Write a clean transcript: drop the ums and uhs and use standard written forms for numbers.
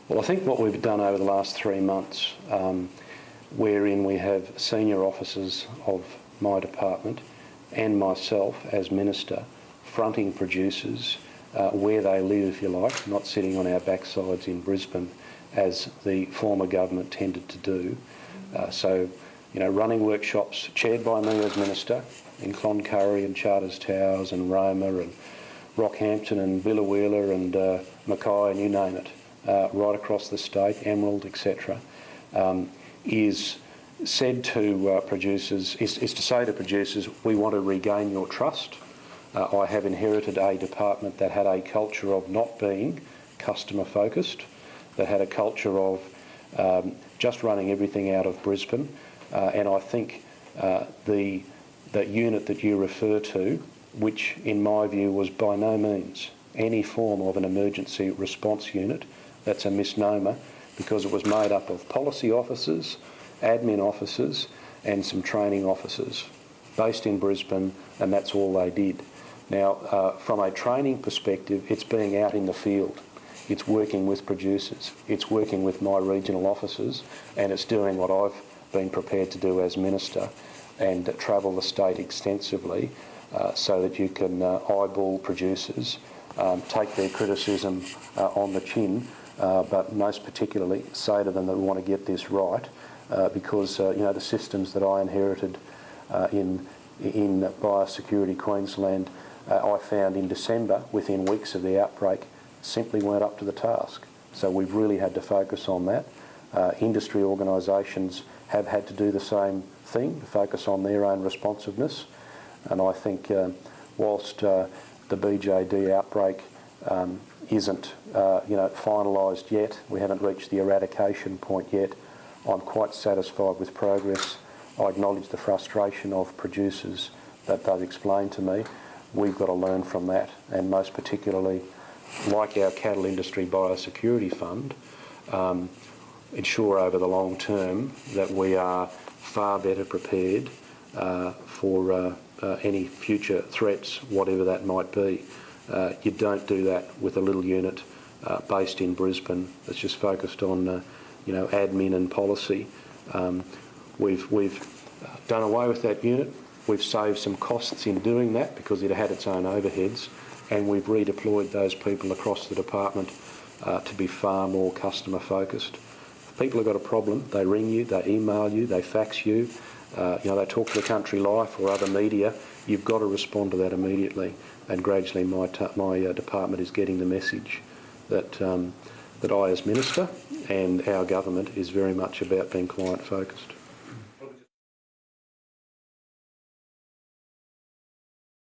Well, I think what we've done over the last 3 months, wherein we have senior officers of my department and myself as Minister fronting producers where they live, if you like, not sitting on our backsides in Brisbane as the former government tended to do. So, you know, running workshops chaired by me as Minister in Cloncurry and Charters Towers and Roma and Rockhampton and Biloela and McVeigh and you name it, right across the state, Emerald, etc., is said to producers, is to say to producers, we want to regain your trust. I have inherited a department that had a culture of not being customer focused, that had a culture of just running everything out of Brisbane, and I think the unit that you refer to, which in my view was by no means any form of an emergency response unit, that's a misnomer, because it was made up of policy officers, admin officers and some training officers based in Brisbane, and that's all they did. Now, from a training perspective, it's being out in the field. It's working with producers. It's working with my regional officers, and it's doing what I've been prepared to do as Minister and travel the state extensively so that you can eyeball producers, take their criticism on the chin, but most particularly say to them that we want to get this right because you know, the systems that I inherited in Biosecurity Queensland, I found in December, within weeks of the outbreak, simply weren't up to the task. So we've really had to focus on that. Industry organisations have had to do the same thing, to focus on their own responsiveness. And I think whilst the BJD outbreak isn't finalised yet, we haven't reached the eradication point yet, I'm quite satisfied with progress. I acknowledge the frustration of producers that they've explained to me. We've got to learn from that, and most particularly, like our cattle industry biosecurity fund, ensure over the long term that we are far better prepared for any future threats, whatever that might be. You don't do that with a little unit based in Brisbane that's just focused on admin and policy. We've done away with that unit. We've saved some costs in doing that because it had its own overheads, and we've redeployed those people across the department to be far more customer focused. If people have got a problem, they ring you, they email you, they fax you, they talk to the Country Life or other media. You've got to respond to that immediately, and gradually my department is getting the message that that I as Minister and our government is very much about being client focused.